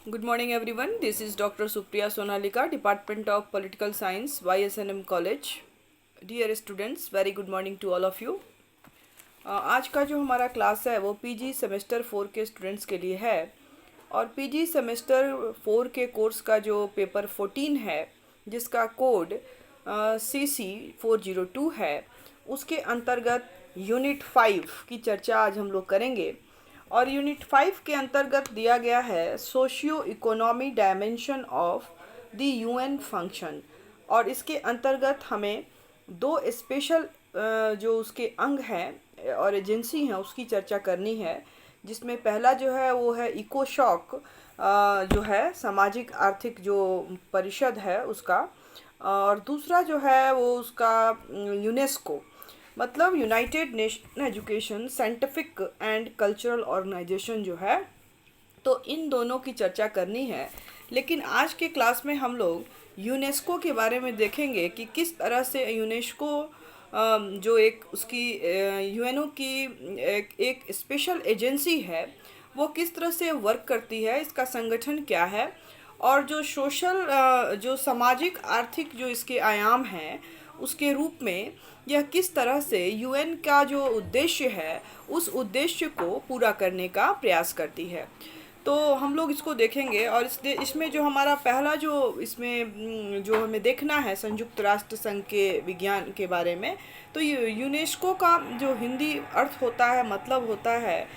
Good morning, everyone. This is Dr. Supriya Sonalika, Department of Political Science, YSNM College. Dear students, very good morning to all of you. आज का जो हमारा class है वो PG semester 4 के students के लिए है और पीजी सेमेस्टर 4 के कोर्स का जो पेपर 14 है जिसका कोड CC402 है उसके अंतर्गत यूनिट 5 की चर्चा आज हम लोग करेंगे। और यूनिट 5 के अंतर्गत दिया गया है socio economy dimension of the UN function और इसके अंतर्गत हमें दो स्पेशल जो उसके अंग हैं और एजेंसी हैं उसकी चर्चा करनी है, जिसमें पहला जो है वो है इकोशॉक जो है सामाजिक आर्थिक जो परिषद है उसका, और दूसरा जो है वो उसका यूनेस्को मतलब United Nation Education Scientific and Cultural Organisation जो है। तो इन दोनों की चर्चा करनी है, लेकिन आज के क्लास में हम लोग यूनेस्को के बारे में देखेंगे कि किस तरह से यूनेस्को जो एक उसकी यूएनओ की एक स्पेशल एजेंसी है वो किस तरह से वर्क करती है, इसका संगठन क्या है और जो सोशल जो सामाजिक आर्थिक जो इसके आयाम हैं उसके रूप में यह किस तरह से यूएन का जो उद्देश्य है उस उद्देश्य को पूरा करने का प्रयास करती है। तो हम लोग इसको देखेंगे और इसमें जो हमारा पहला जो इसमें जो हमें देखना है संयुक्त राष्ट्र संघ के विज्ञान के बारे में, तो यूनेस्को का जो हिंदी अर्थ होता है मतलब होता है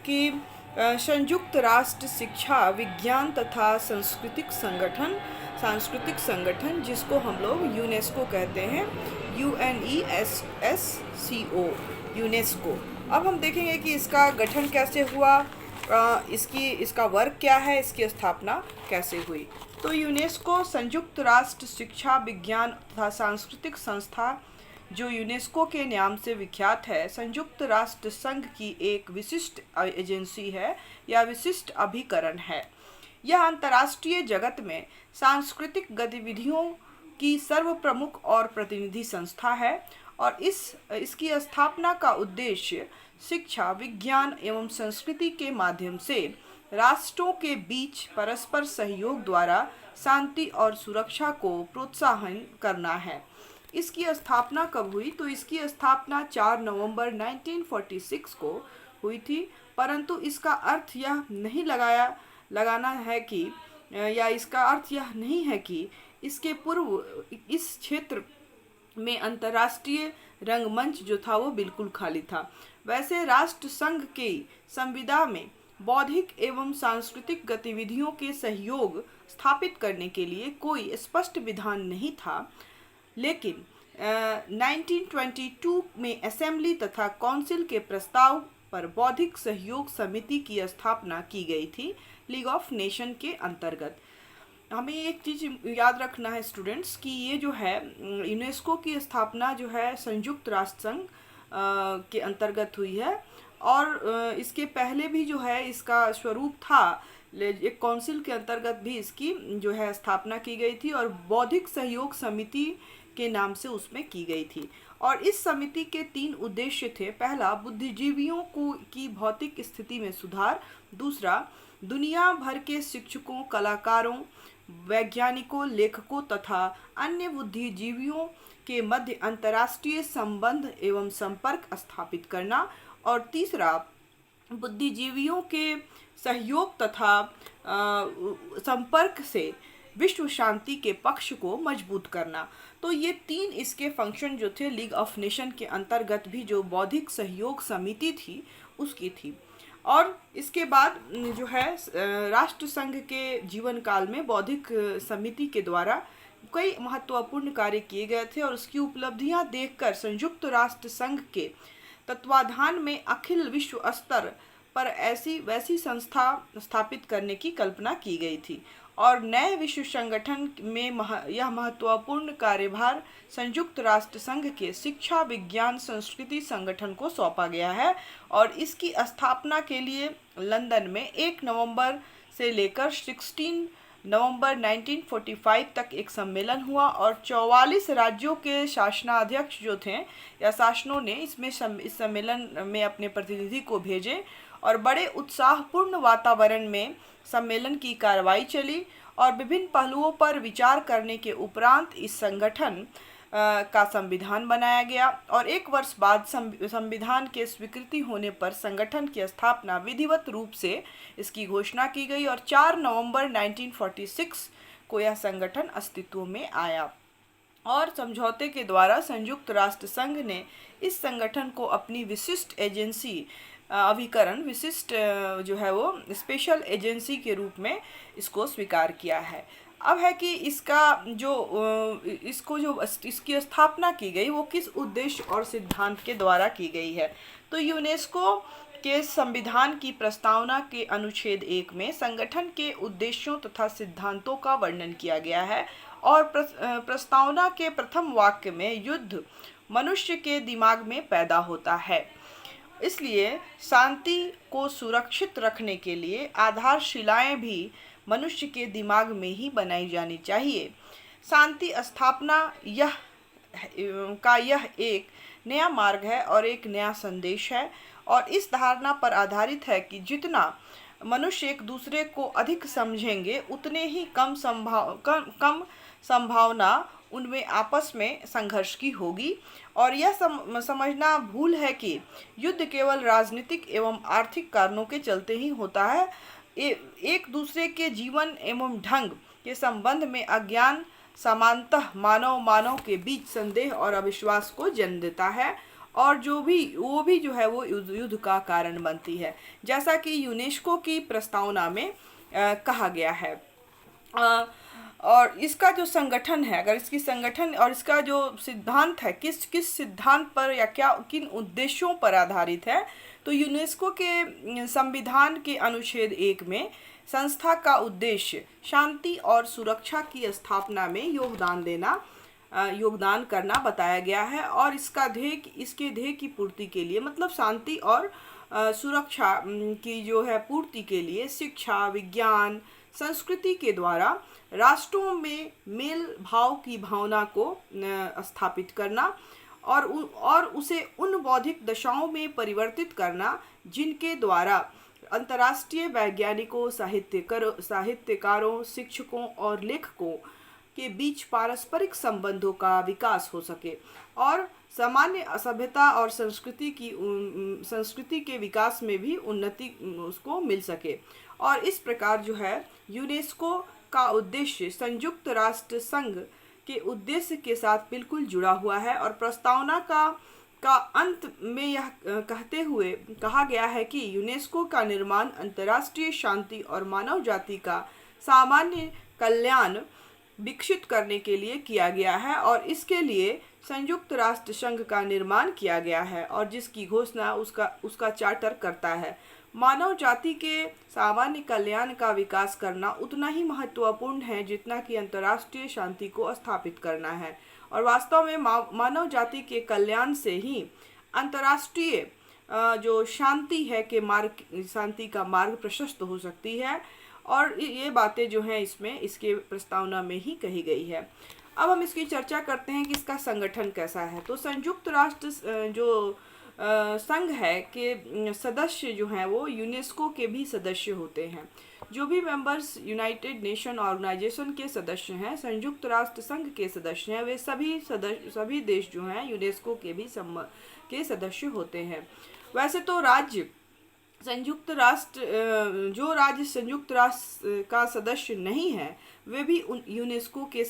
कि संयुक्त राष्ट्र शिक्षा विज्ञान तथा सांस्कृतिक संगठन जिसको हम लोग यूनेस्को कहते हैं, UNESCO यूनेस्को। अब हम देखेंगे कि इसका गठन कैसे हुआ, इसका वर्क क्या है, इसकी स्थापना कैसे हुई। तो यूनेस्को संयुक्त राष्ट्र शिक्षा विज्ञान तथा सांस्कृतिक संस्था जो यूनेस्को के नाम से विख्यात है, संयुक्त राष्ट्र संघ की एक विशिष्ट एजेंसी है या विशिष्ट अभिकरण है। यह अंतर्राष्ट्रीय जगत में सांस्कृतिक गतिविधियों की सर्वप्रमुख और प्रतिनिधि संस्था है और इसकी स्थापना का उद्देश्य शिक्षा विज्ञान एवं संस्कृति के माध्यम से राष्ट्रों के बीच परस्पर सहयोग द्वारा शांति और सुरक्षा को प्रोत्साहन करना है। इसकी स्थापना कब हुई? तो इसकी स्थापना 4 नवंबर 1946 को हुई थी, परंतु इसका अर्थ यह नहीं लगाना है कि या इसका अर्थ यह नहीं है कि इसके पूर्व इस क्षेत्र में अंतर्राष्ट्रीय रंगमंच जो था वो बिल्कुल खाली था। वैसे राष्ट्र संघ के संविदा में बौद्धिक एवं सांस्कृतिक गतिविधियों के सहयोग स्थापित करने के लिए कोई स्पष्ट विधान नहीं था, लेकिन 1922 में असेंबली तथा काउंसिल के प्रस्ताव पर बौद्धिक सहयोग समिति की स्थापना की गई थी लीग ऑफ नेशन के अंतर्गत। हमें एक चीज़ याद रखना है स्टूडेंट्स कि ये जो है यूनेस्को की स्थापना जो है संयुक्त राष्ट्र संघ के अंतर्गत हुई है और इसके पहले भी जो है इसका स्वरूप था, एक काउंसिल के अंतर्गत भी इसकी जो है स्थापना की गई थी और बौद्धिक सहयोग समिति के नाम से उसमें की गई थी। और इस समिति के 3 उद्देश्य थे। पहला, बुद्धिजीवियों की भौतिक स्थिति में सुधार। दूसरा, दुनिया भर के शिक्षकों, कलाकारों, वैज्ञानिकों, लेखकों तथा अन्य बुद्धिजीवियों के मध्य अंतर्राष्ट्रीय संबंध एवं संपर्क स्थापित करना। और तीसरा, बुद्धिजीवियों के सहयोग तथा संपर्क से विश्व शांति के पक्ष को मजबूत करना। तो ये 3 इसके फंक्शन जो थे लीग ऑफ नेशन के अंतर्गत भी जो बौद्धिक सहयोग समिति थी उसकी थी। और इसके बाद जो है राष्ट्र संघ के जीवन काल में बौद्धिक समिति के द्वारा कई महत्वपूर्ण कार्य किए गए थे और उसकी उपलब्धियां देखकर संयुक्त राष्ट्र संघ के तत्वाधान में अखिल विश्व स्तर पर वैसी संस्था स्थापित करने की कल्पना की गई थी और नए विश्व संगठन में यह महत्वपूर्ण कार्यभार संयुक्त राष्ट्र संघ के शिक्षा विज्ञान संस्कृति संगठन को सौंपा गया है। और इसकी स्थापना के लिए लंदन में 1 नवंबर से लेकर 16 नवंबर 1945 तक एक सम्मेलन हुआ और 44 राज्यों के शासनाध्यक्ष जो थे या शासनों ने इस सम्मेलन में अपने प्रतिनिधि को भेजे और बड़े उत्साहपूर्ण वातावरण में सम्मेलन की कार्रवाई चली और विभिन्न पहलुओं पर विचार करने के उपरांत इस संगठन का संविधान बनाया गया और एक वर्ष बाद संविधान के स्वीकृति होने पर संगठन की स्थापना विधिवत रूप से इसकी घोषणा की गई और 4 नवंबर 1946 को यह संगठन अस्तित्व में आया और समझौते के द्वारा संयुक्त राष्ट्र संघ ने इस संगठन को अपनी विशिष्ट एजेंसी अभिकरण विशिष्ट जो है वो स्पेशल एजेंसी के रूप में इसको स्वीकार किया है। अब है कि इसकी स्थापना की गई वो किस उद्देश्य और सिद्धांत के द्वारा की गई है। तो यूनेस्को के संविधान की प्रस्तावना के अनुच्छेद 1 में संगठन के उद्देश्यों तथा सिद्धांतों का वर्णन किया गया है और प्रस्तावना के प्रथम वाक्य में युद्ध मनुष्य के दिमाग में पैदा होता है, इसलिए शांति को सुरक्षित रखने के लिए आधारशिलाएं भी मनुष्य के दिमाग में ही बनाई जानी चाहिए। शांति स्थापना यह एक नया मार्ग है और एक नया संदेश है और इस धारणा पर आधारित है कि जितना मनुष्य एक दूसरे को अधिक समझेंगे उतने ही कम संभावना उनमें आपस में संघर्ष की होगी और यह समझना भूल है कि युद्ध केवल राजनीतिक एवं आर्थिक कारणों के चलते ही होता है। एक दूसरे के जीवन एवं ढंग के संबंध में अज्ञान सामान्यतः मानव के बीच संदेह और अविश्वास को जन्म देता है और वो भी जो है वो युद्ध का कारण बनती है, जैसा कि यूनेस्को की प्रस्तावना में कहा गया है। और इसका जो संगठन है, अगर इसकी संगठन और इसका जो सिद्धांत है किस सिद्धांत पर या किन उद्देश्यों पर आधारित है, तो यूनेस्को के संविधान के अनुच्छेद 1 में संस्था का उद्देश्य शांति और सुरक्षा की स्थापना में योगदान करना बताया गया है और इसके ध्येय की पूर्ति के लिए मतलब शांति और सुरक्षा की जो है पूर्ति के लिए शिक्षा, विज्ञान, संस्कृति के द्वारा राष्ट्रों में मेल भाव की भावना को स्थापित करना और उसे उन बौद्धिक दशाओं में परिवर्तित करना जिनके द्वारा अंतर्राष्ट्रीय वैज्ञानिकों, साहित्यकारों, शिक्षकों और लेखकों के बीच पारस्परिक संबंधों का विकास हो सके और सामान्य सभ्यता और संस्कृति के विकास में भी उन्नति उसको मिल सके। और इस प्रकार जो है यूनेस्को का उद्देश्य संयुक्त राष्ट्र संघ के उद्देश्य के साथ बिल्कुल जुड़ा हुआ है और प्रस्तावना का अंत में यह कहते हुए कहा गया है कि यूनेस्को का निर्माण अंतर्राष्ट्रीय शांति और मानव जाति का सामान्य कल्याण विकसित करने के लिए किया गया है और इसके लिए संयुक्त राष्ट्र संघ का निर्माण किया गया है और जिसकी घोषणा उसका चार्टर करता है। मानव जाति के सामान्य कल्याण का विकास करना उतना ही महत्वपूर्ण है जितना कि अंतर्राष्ट्रीय शांति को स्थापित करना है और वास्तव में मानव जाति के कल्याण से ही अंतर्राष्ट्रीय जो शांति का मार्ग प्रशस्त हो सकती है और ये बातें जो हैं इसके प्रस्तावना में ही कही गई है। अब हम इसकी चर्चा करते हैं कि इसका संगठन कैसा है। तो संयुक्त राष्ट्र जो संघ है के सदस्य जो हैं वो यूनेस्को के भी सदस्य होते हैं। जो भी मेंबर्स यूनाइटेड नेशन ऑर्गेनाइजेशन के सदस्य हैं, संयुक्त राष्ट्र संघ के सदस्य हैं, वे सभी देश जो हैं यूनेस्को के भी सदस्य होते हैं। वैसे तो संयुक्त राष्ट्र का सदस्य नहीं है वे भी यूनेस्को के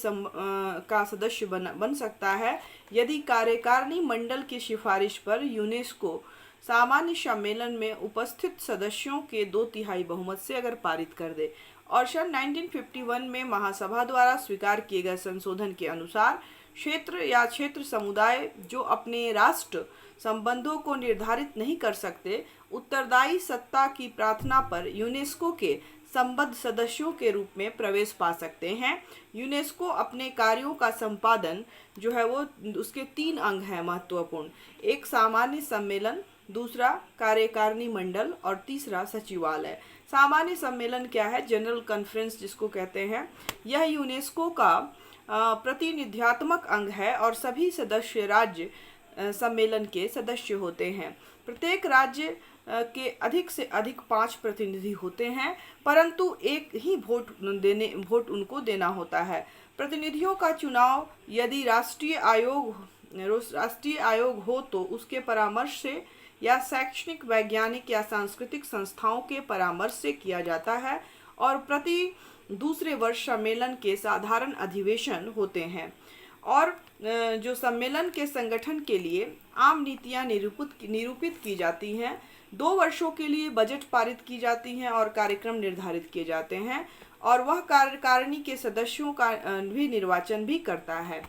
का सदस्य बन सकता है यदि कार्यकारिणी मंडल की सिफारिश पर यूनेस्को सामान्य सम्मेलन में उपस्थित सदस्यों के 2/3 बहुमत से अगर पारित कर दे। और सन 1951 में महासभा द्वारा स्वीकार किए गए संशोधन के अनुसार क्षेत्र समुदाय जो अपने राष्ट्र संबंधों को निर्धारित नहीं कर सकते, उत्तरदायी सत्ता की प्रार्थना पर यूनेस्को के संबद्ध सदस्यों के रूप में प्रवेश पा सकते हैं। यूनेस्को अपने कार्यों का संपादन जो है वो उसके 3 अंग हैं महत्वपूर्ण। एक सामान्य सम्मेलन, दूसरा कार्यकारिणी मंडल और तीसरा सचिवालय। सामान्य सम्मेलन क्या है? जनरल कॉन्फ्रेंस जिसको कहते हैं। यह यूनेस्को का प्रतिनिध्यात्मक अंग है और सभी सदस्य राज्य सम्मेलन के सदस्य होते हैं। प्रत्येक राज्य के अधिक से अधिक 5 प्रतिनिधि होते हैं, परंतु एक ही वोट उनको देना होता है। प्रतिनिधियों का चुनाव यदि राष्ट्रीय आयोग हो तो उसके परामर्श से या शैक्षणिक, वैज्ञानिक या सांस्कृतिक संस्थाओं के परामर्श से किया जाता है, और प्रति दूसरे वर्ष सम्मेलन के साधारण अधिवेशन होते हैं। और जो सम्मेलन के संगठन के लिए आम नीतियां निरूपित की जाती हैं। 2 वर्षों के लिए बजट पारित की जाती हैं और कार्यक्रम निर्धारित किए जाते हैं, और वह कार्यकारिणी के सदस्यों का भी निर्वाचन भी करता है।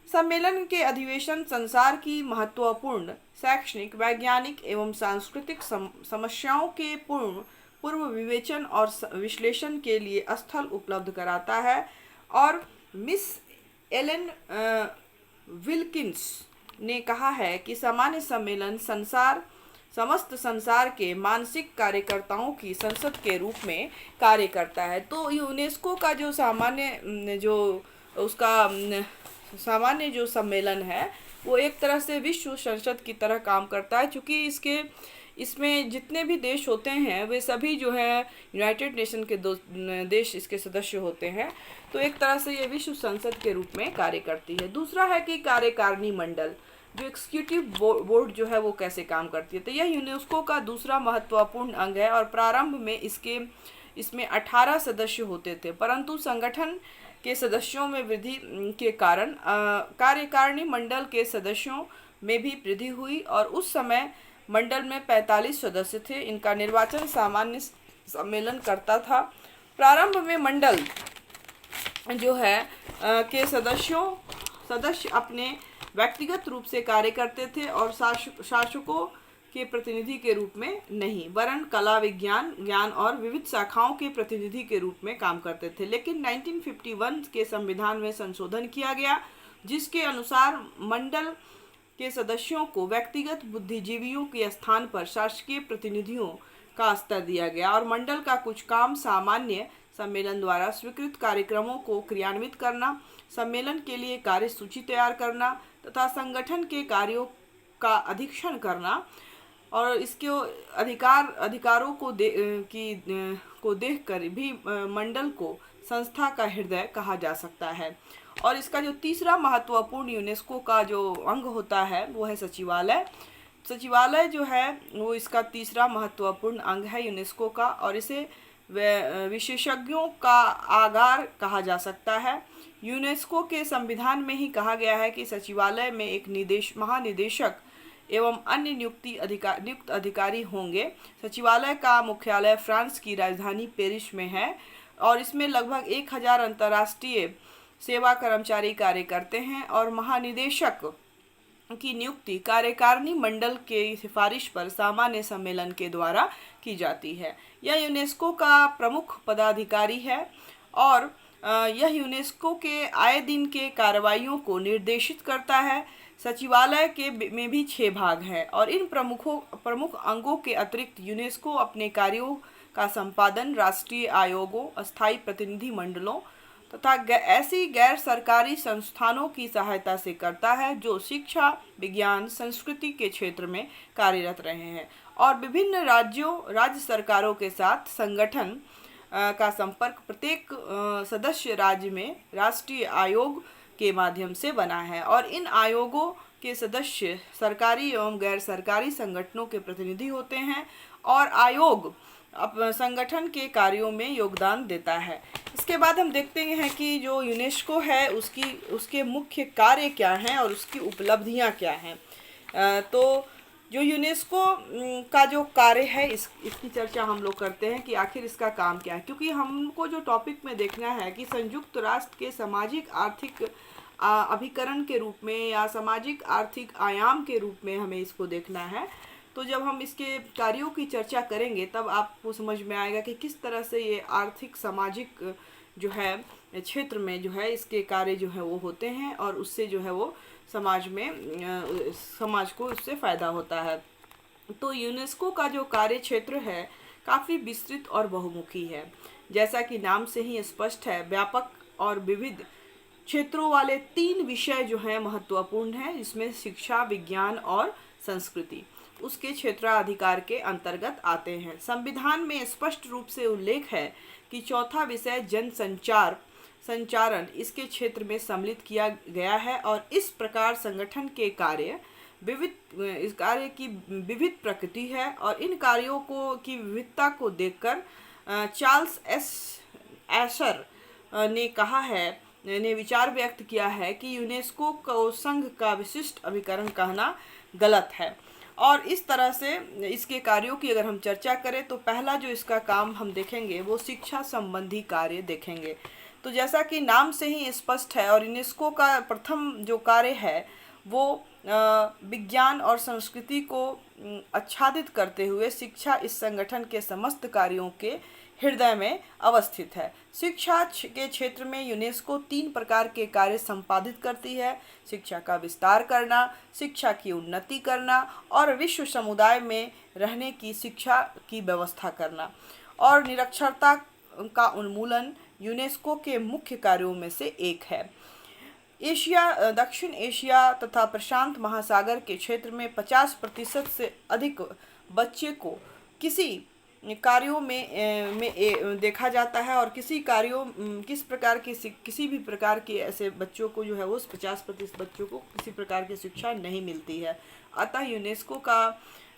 सम्मेलन के अधिवेशन संसार की महत्वपूर्ण शैक्षणिक, वैज्ञानिक एवं सांस्कृतिक समस्याओं के पूर्व विवेचन और विश्लेषण के लिए स्थल उपलब्ध कराता है। और मिस एलन विल्किंस ने कहा है कि सामान्य सम्मेलन समस्त संसार के मानसिक कार्यकर्ताओं की संसद के रूप में कार्य करता है। तो यूनेस्को का जो सामान्य जो सम्मेलन है वो एक तरह से विश्व संसद की तरह काम करता है, क्योंकि इसमें जितने भी देश होते हैं वे सभी जो है यूनाइटेड नेशन के देश इसके सदस्य होते हैं। तो एक तरह से ये विश्व संसद के रूप में कार्य करती है। दूसरा है कि कार्यकारिणी मंडल, जो एग्जीक्यूटिव बोर्ड जो है वो कैसे काम करती है। तो यह यूनेस्को का दूसरा महत्वपूर्ण अंग है, और प्रारंभ में इसमें 18 सदस्य होते थे, परंतु संगठन के सदस्यों में वृद्धि के कारण कार्यकारिणी मंडल के सदस्यों में भी वृद्धि हुई, और उस समय मंडल में 45 सदस्य थे। इनका निर्वाचन सामान्य सम्मेलन करता था। प्रारंभ में मंडल जो है के सदस्य अपने व्यक्तिगत रूप से कार्य करते थे और शासकों के प्रतिनिधि के रूप में नहीं, वरन कला, विज्ञान, ज्ञान और विविध शाखाओं के प्रतिनिधि के रूप में काम करते थे। लेकिन 1951 के संविधान में संशोधन किया गया, जिसके अनुसार मंडल के सदस्यों को व्यक्तिगत बुद्धिजीवियों के स्थान पर शासकीय प्रतिनिधियों का स्तर दिया गया, और मंडल का कुछ काम सामान्य सम्मेलन द्वारा स्वीकृत कार्यक्रमों को क्रियान्वित करना, सम्मेलन के लिए कार्य सूची तैयार करना तथा संगठन के कार्यों का अधीक्षण करना, और इसके अधिकारों को देखकर भी मंडल को संस्था का हृदय कहा जा सकता है। और इसका जो तीसरा महत्वपूर्ण यूनेस्को का जो अंग होता है वो है सचिवालय। सचिवालय जो है वो इसका तीसरा महत्वपूर्ण अंग है यूनेस्को का, और इसे विशेषज्ञों का आगार कहा जा सकता है। यूनेस्को के संविधान में ही कहा गया है कि सचिवालय में एक महानिदेशक एवं अन्य नियुक्त अधिकारी होंगे। सचिवालय का मुख्यालय फ्रांस की राजधानी पेरिस में है, और इसमें लगभग 1000 अंतर्राष्ट्रीय सेवा कर्मचारी कार्य करते हैं, और महानिदेशक की नियुक्ति कार्यकारिणी मंडल के सिफारिश पर सामान्य सम्मेलन के द्वारा की जाती है। यह यूनेस्को का प्रमुख पदाधिकारी है, और यह यूनेस्को के आए दिन के कार्रवाइयों को निर्देशित करता है। सचिवालय में भी 6 भाग हैं, और इन प्रमुख अंगों के अतिरिक्त यूनेस्को अपने कार्यों का संपादन राष्ट्रीय आयोगों, अस्थायी प्रतिनिधि मंडलों तथा ऐसी गैर सरकारी संस्थानों की सहायता से करता है जो शिक्षा, विज्ञान, संस्कृति के क्षेत्र में कार्यरत रहे हैं, और विभिन्न राज्य सरकारों के साथ संगठन का संपर्क प्रत्येक सदस्य राज्य में राष्ट्रीय आयोग के माध्यम से बना है। और इन आयोगों के सदस्य सरकारी एवं गैर सरकारी संगठनों के प्रतिनिधि होते हैं, और आयोग संगठन के कार्यों में योगदान देता है। इसके बाद हम देखते हैं कि जो यूनेस्को है उसके मुख्य कार्य क्या हैं और उसकी उपलब्धियां क्या हैं। तो जो यूनेस्को का जो कार्य है इसकी चर्चा हम लोग करते हैं कि आखिर इसका काम क्या है, क्योंकि हमको जो टॉपिक में देखना है कि संयुक्त राष्ट्र के सामाजिक आर्थिक अभिकरण के रूप में या सामाजिक आर्थिक आयाम के रूप में हमें इसको देखना है। तो जब हम इसके कार्यों की चर्चा करेंगे तब आपको समझ में आएगा कि किस तरह से ये आर्थिक सामाजिक जो है क्षेत्र में जो है इसके कार्य जो है वो होते हैं, और उससे जो है वो समाज को उससे फ़ायदा होता है। तो यूनेस्को का जो कार्य क्षेत्र है काफ़ी विस्तृत और बहुमुखी है। जैसा कि नाम से ही स्पष्ट है, व्यापक और विविध क्षेत्रों वाले 3 विषय जो हैं महत्वपूर्ण हैं, जिसमें शिक्षा, विज्ञान और संस्कृति। उसके क्षेत्राधिकार के अंतर्गत आते हैं। संविधान में स्पष्ट रूप से उल्लेख है कि चौथा विषय संचारण इसके क्षेत्र में सम्मिलित किया गया है और इस प्रकार संगठन के इस कार्य की विविध प्रकृति है और इन कार्यों की विविधता को देखकर चार्ल्स एशर ने विचार व्यक्त किया है कि यूनेस्को को संघ का विशिष्ट अभिकरण कहना गलत है। और इस तरह से इसके कार्यों की अगर हम चर्चा करें तो पहला जो इसका काम हम देखेंगे वो शिक्षा संबंधी कार्य देखेंगे। तो जैसा कि नाम से ही स्पष्ट है और यूनेस्को का प्रथम जो कार्य है वो विज्ञान और संस्कृति को आच्छादित करते हुए शिक्षा इस संगठन के समस्त कार्यों के हृदय में अवस्थित है। शिक्षा के क्षेत्र में यूनेस्को 3 प्रकार के कार्य संपादित करती है: शिक्षा का विस्तार करना, शिक्षा की उन्नति करना और विश्व समुदाय में रहने की शिक्षा की व्यवस्था करना। और निरक्षरता का उन्मूलन यूनेस्को के मुख्य कार्यों में से एक है। दक्षिण एशिया तथा प्रशांत महासागर के क्षेत्र में 50% से अधिक बच्चे को किसी कार्यों में देखा जाता है और किसी भी प्रकार के ऐसे बच्चों को जो है वो 50% बच्चों को किसी प्रकार की शिक्षा नहीं मिलती है। अतः यूनेस्को का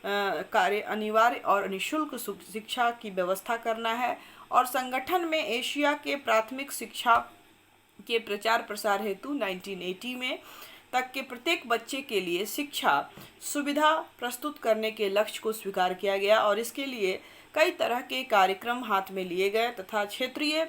कार्य अनिवार्य और निःशुल्क शिक्षा की व्यवस्था करना है और संगठन में एशिया के प्राथमिक शिक्षा के प्रचार प्रसार हेतु 1980 में तक के प्रत्येक बच्चे के लिए शिक्षा सुविधा प्रस्तुत करने के लक्ष्य को स्वीकार किया गया और इसके लिए कई तरह के कार्यक्रम हाथ में लिए गए तथा क्षेत्रीय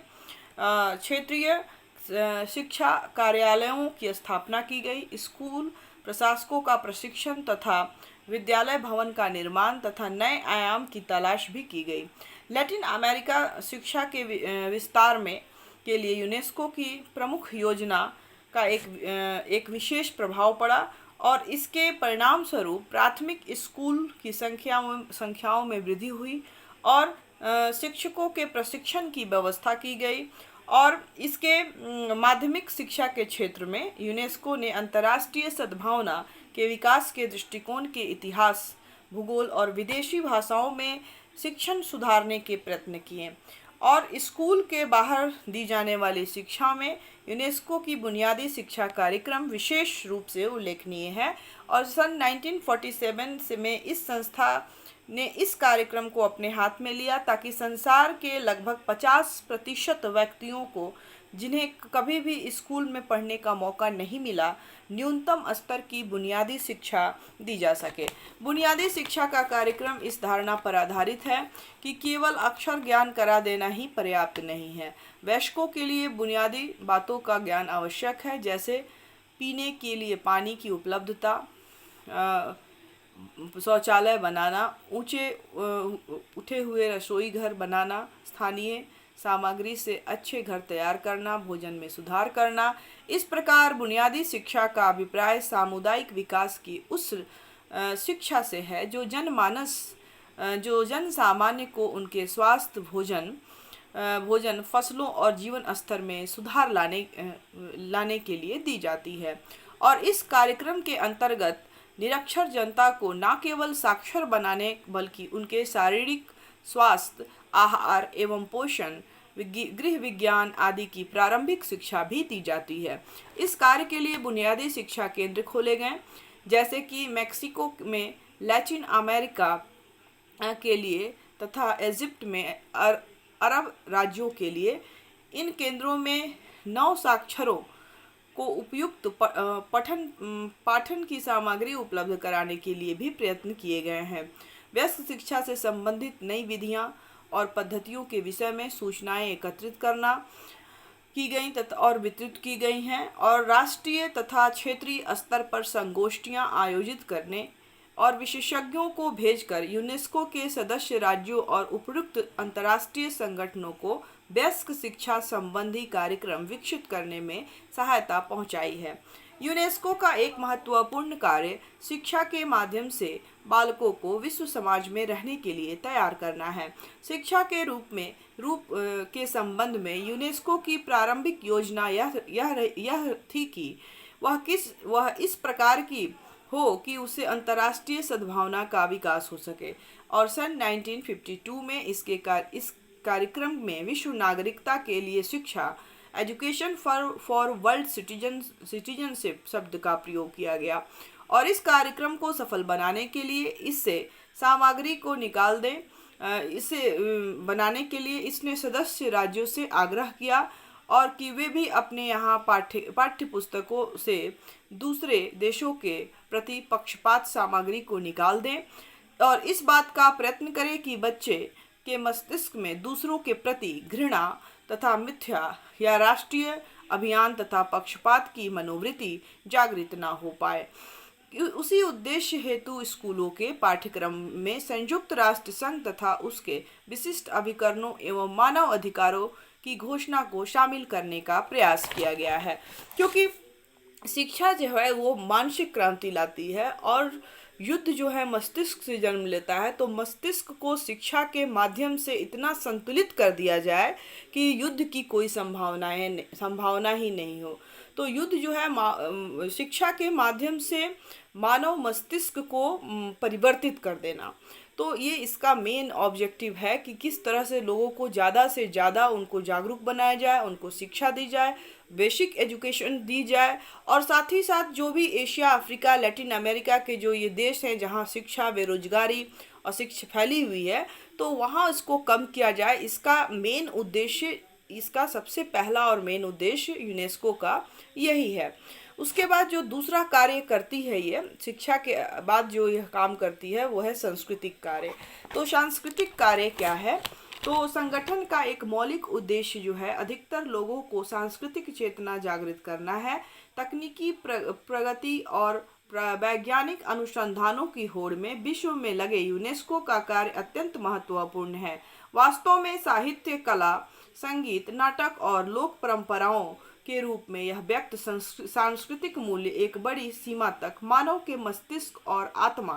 शिक्षा कार्यालयों की स्थापना की गई। स्कूल प्रशासकों का प्रशिक्षण तथा विद्यालय भवन का निर्माण तथा नए आयाम की तलाश भी की गई। लैटिन अमेरिका शिक्षा के विस्तार के लिए यूनेस्को की प्रमुख योजना का एक विशेष प्रभाव पड़ा और इसके परिणाम स्वरूप प्राथमिक स्कूल की संख्याओं में वृद्धि हुई और शिक्षकों के प्रशिक्षण की व्यवस्था की गई। और इसके माध्यमिक शिक्षा के क्षेत्र में यूनेस्को ने अंतर्राष्ट्रीय सद्भावना के विकास के दृष्टिकोण के इतिहास, भूगोल और विदेशी भाषाओं में शिक्षण सुधारने के प्रयत्न किए। और स्कूल के बाहर दी जाने वाली शिक्षा में यूनेस्को की बुनियादी शिक्षा कार्यक्रम विशेष रूप से उल्लेखनीय है और सन 1947 में इस संस्था ने इस कार्यक्रम को अपने हाथ में लिया ताकि संसार के लगभग 50% व्यक्तियों को जिन्हें कभी भी स्कूल में पढ़ने का मौका नहीं मिला, न्यूनतम स्तर की बुनियादी शिक्षा दी जा सके। बुनियादी शिक्षा का कार्यक्रम इस धारणा पर आधारित है कि केवल अक्षर ज्ञान करा देना ही पर्याप्त नहीं है। वयस्कों के लिए बुनियादी बातों का ज्ञान आवश्यक है, जैसे पीने के लिए पानी की उपलब्धता, शौचालय बनाना, उठे हुए रसोई घर बनाना, स्थानीय सामग्री से अच्छे घर तैयार करना, भोजन में सुधार करना। इस प्रकार बुनियादी शिक्षा का अभिप्राय सामुदायिक विकास की उस शिक्षा से है जो जन सामान्य को उनके स्वास्थ्य, भोजन, फसलों और जीवन स्तर में सुधार लाने के लिए दी जाती है। और इस कार्यक्रम के अंतर्गत निरक्षर जनता को न केवल साक्षर बनाने बल्कि उनके शारीरिक स्वास्थ्य, आहार एवं पोषण, गृह विज्ञान आदि की प्रारंभिक शिक्षा भी दी जाती है। इस कार्य के लिए बुनियादी शिक्षा केंद्र खोले गए, जैसे कि मैक्सिको में, लैटिन अमेरिका के लिए तथा इजिप्ट में अरब राज्यों के लिए। इन केंद्रों में नव साक्षरों को उपयुक्त पाठन की सामग्री उपलब्ध कराने के लिए भी प्रयत्न किए गए हैं। व्यस्त शिक्षा से संबंधित नई विधियां और पद्धतियों के विषय में सूचनाएं एकत्रित की गई तथा और वितरित की गई हैं और राष्ट्रीय तथा क्षेत्रीय स्तर पर संगोष्ठियां आयोजित करने और विशेषज्ञों को भेजकर यूनेस्को के सदस्य राज्यों और उपयुक्त अंतर्राष्ट्रीय संगठनों को वयस्क शिक्षा संबंधी कार्यक्रम विकसित करने में सहायता पहुंचाई है। यूनेस्को का एक महत्वपूर्ण कार्य शिक्षा के माध्यम से बालकों को विश्व समाज में रहने के लिए तैयार करना है। शिक्षा के रूप के संबंध में यूनेस्को की प्रारंभिक योजना यह थी कि वह इस प्रकार की हो कि उसे अंतर्राष्ट्रीय सद्भावना का विकास हो सके। और सन 1952 में इस कार्यक्रम में विश्व नागरिकता के लिए शिक्षा, एजुकेशन फॉर वर्ल्ड सिटीजनशिप शब्द का प्रयोग किया गया। और इस कार्यक्रम को सफल बनाने के लिए इससे सामग्री को निकाल दें इसे बनाने के लिए इसने सदस्य राज्यों से आग्रह किया और कि वे भी अपने यहाँ पाठ्य पुस्तकों से दूसरे देशों के प्रति पक्षपात सामग्री को निकाल दें और इस बात का प्रयत्न करें कि बच्चे के मस्तिष्क में दूसरों के प्रति घृणा तथा मिथ्या या राष्ट्रीय अभियान तथा पक्षपात की मनोवृत्ति जागृत ना हो पाए। उसी उद्देश्य हेतु स्कूलों के पाठ्यक्रम में संयुक्त राष्ट्र संघ तथा उसके विशिष्ट अभिकरणों एवं मानव अधिकारों की घोषणा को शामिल करने का प्रयास किया गया है, क्योंकि शिक्षा जो है वो मानसिक क्रांति लाती है और युद्ध जो है मस्तिष्क से जन्म लेता है। तो मस्तिष्क को शिक्षा के माध्यम से इतना संतुलित कर दिया जाए कि युद्ध की कोई संभावना ही नहीं हो। तो युद्ध जो है शिक्षा के माध्यम से मानव मस्तिष्क को परिवर्तित कर देना। तो ये इसका मेन ऑब्जेक्टिव है कि किस तरह से लोगों को ज़्यादा से ज़्यादा उनको जागरूक बनाया जाए, उनको शिक्षा दी जाए, बेसिक एजुकेशन दी जाए और साथ ही साथ जो भी एशिया, अफ्रीका, लैटिन अमेरिका के जो ये देश हैं जहाँ शिक्षा, बेरोजगारी और शिक्षा फैली हुई है, तो वहाँ इसको कम किया जाए। इसका मेन उद्देश्य, इसका सबसे पहला और मेन उद्देश्य यूनेस्को का यही है। उसके बाद जो दूसरा कार्य करती है, ये शिक्षा के बाद जो यह काम करती है वो है सांस्कृतिक कार्य। तो सांस्कृतिक कार्य क्या है? तो संगठन का एक मौलिक उद्देश्य जो है अधिकतर लोगों को सांस्कृतिक चेतना जागृत करना है। तकनीकी प्रगति और वैज्ञानिक अनुसंधानों की होड़ में विश्व में लगे यूनेस्को का कार्य अत्यंत महत्वपूर्ण है। वास्तव में साहित्य, कला, संगीत, नाटक और लोक परंपराओं के रूप में यह व्यक्त सांस्कृतिक मूल्य एक बड़ी सीमा तक मानव के मस्तिष्क और आत्मा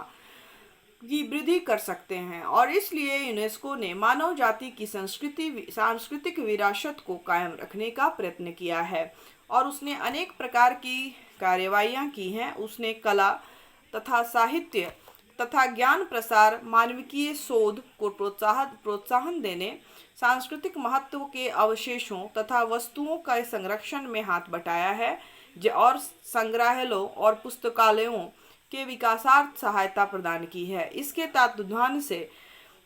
की वृद्धि कर सकते हैं और इसलिए यूनेस्को ने मानव जाति की सांस्कृतिक विरासत को कायम रखने का प्रयत्न किया है और उसने अनेक प्रकार की कार्यवाहियां की हैं। उसने कला तथा साहित्य तथा ज्ञान प्रसार, मानविकीय शोध को प्रोत्साहन देने, सांस्कृतिक महत्व के अवशेषों तथा वस्तुओं का संरक्षण में हाथ बटाया है और संग्रहालयों और पुस्तकालयों के विकासार्थ सहायता प्रदान की है। इसके तत्वावधान से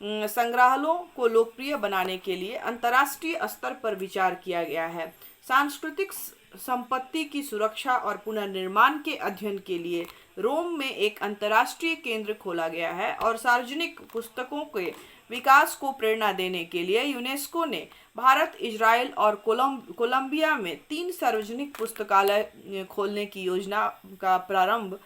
संग्रहालयों को लोकप्रिय बनाने के लिए अंतर्राष्ट्रीय स्तर पर विचार किया गया है। सांस्कृतिक संपत्ति की सुरक्षा और पुनर्निर्माण के अध्ययन के लिए रोम में एक अंतर्राष्ट्रीय केंद्र खोला गया है और सार्वजनिक पुस्तकों के विकास को प्रेरणा देने के लिए यूनेस्को ने भारत, इजराइल और कोलंबिया में 3 सार्वजनिक पुस्तकालय खोलने की योजना का प्रारंभ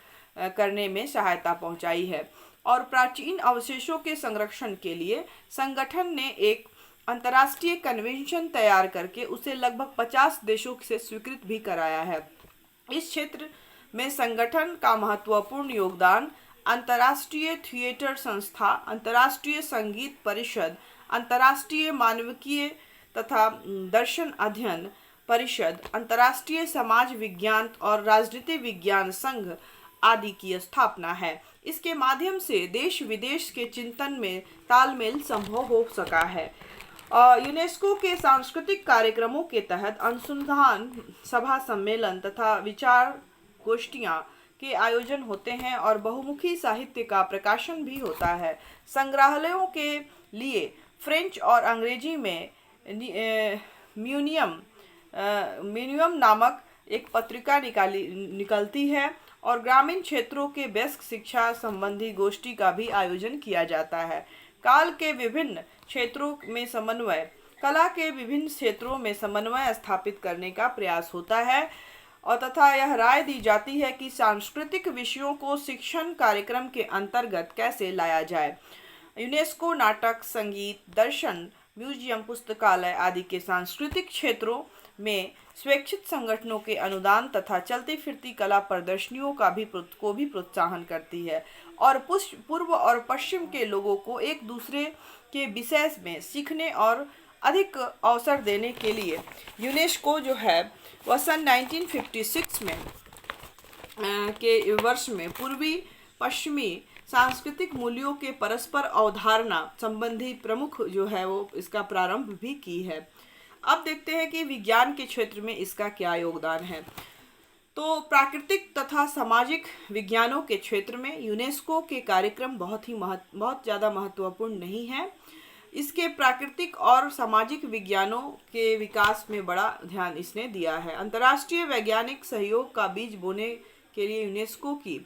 करने में सहायता पहुंचाई है और प्राचीन अवशेषों के संरक्षण के लिए संगठन ने एक अंतर्राष्ट्रीय कन्वेंशन तैयार करके उसे लगभग 50 देशों से स्वीकृत भी कराया है। इस क्षेत्र में संगठन का महत्वपूर्ण योगदान अंतर्राष्ट्रीय थिएटर संस्था, अंतर्राष्ट्रीय संगीत परिषद, अंतर्राष्ट्रीय मानविकीय तथा दर्शन अध्ययन परिषद, अंतर्राष्ट्रीय समाज विज्ञान और राजनीति विज्ञान संघ आदि की स्थापना है। इसके माध्यम से देश विदेश के चिंतन में तालमेल संभव हो सका है। यूनेस्को के सांस्कृतिक कार्यक्रमों के तहत अनुसंधान, सभा, सम्मेलन तथा विचार गोष्ठियाँ के आयोजन होते हैं और बहुमुखी साहित्य का प्रकाशन भी होता है। संग्रहालयों के लिए फ्रेंच और अंग्रेजी में म्यूनियम नामक एक पत्रिका निकलती है और ग्रामीण क्षेत्रों के वयस्क शिक्षा संबंधी गोष्ठी का भी आयोजन किया जाता है। काल के विभिन्न क्षेत्रों में समन्वय, कला के विभिन्न क्षेत्रों में समन्वय स्थापित करने का प्रयास होता है और तथा यह राय दी जाती है कि सांस्कृतिक विषयों को शिक्षण कार्यक्रम के अंतर्गत कैसे लाया जाए। यूनेस्को नाटक, संगीत, दर्शन, म्यूजियम, पुस्तकालय आदि के सांस्कृतिक क्षेत्रों में स्वैच्छिक संगठनों के अनुदान तथा चलती फिरती कला प्रदर्शनियों को भी प्रोत्साहन करती है और पूर्व और पश्चिम के लोगों को एक दूसरे के विषय में सीखने और अधिक अवसर देने के लिए यूनेस्को जो है वह सन 1956 में के वर्ष में पूर्वी पश्चिमी सांस्कृतिक मूल्यों के परस्पर अवधारणा संबंधी प्रमुख जो है वो इसका प्रारंभ भी की है। अब देखते हैं कि विज्ञान के क्षेत्र में इसका क्या योगदान है। तो प्राकृतिक तथा सामाजिक विज्ञानों के क्षेत्र में यूनेस्को के कार्यक्रम बहुत ज़्यादा महत्वपूर्ण नहीं है। इसके प्राकृतिक और सामाजिक विज्ञानों के विकास में बड़ा ध्यान इसने दिया है। अंतर्राष्ट्रीय वैज्ञानिक सहयोग का बीज बोने के लिए यूनेस्को की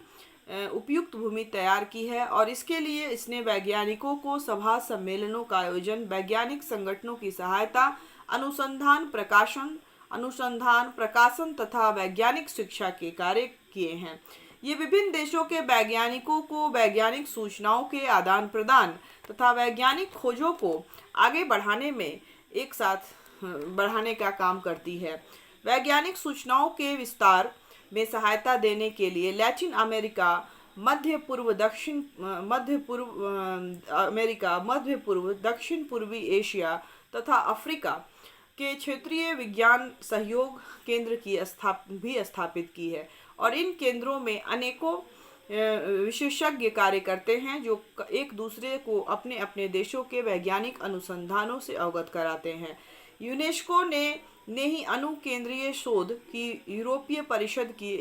उपयुक्त भूमि तैयार की है और इसके लिए इसने वैज्ञानिकों को सभा सम्मेलनों का आयोजन, वैज्ञानिक संगठनों की सहायता, अनुसंधान प्रकाशन तथा वैज्ञानिक शिक्षा के कार्य किए हैं। ये विभिन्न देशों के वैज्ञानिकों को वैज्ञानिक सूचनाओं के आदान प्रदान तथा वैज्ञानिक खोजों को आगे बढ़ाने में एक साथ बढ़ाने का काम करती है। वैज्ञानिक सूचनाओं के विस्तार में सहायता देने के लिए लैटिन अमेरिका, मध्य पूर्व, दक्षिण पूर्वी एशिया तथा अफ्रीका के क्षेत्रीय विज्ञान सहयोग केंद्र की स्थापित की है और इन केंद्रों में अनेकों विशेषज्ञ कार्य करते हैं जो एक दूसरे को अपने अपने देशों के वैज्ञानिक अनुसंधानों से अवगत कराते हैं। यूनेस्को ने ही अणु केंद्रीय शोध की यूरोपीय परिषद की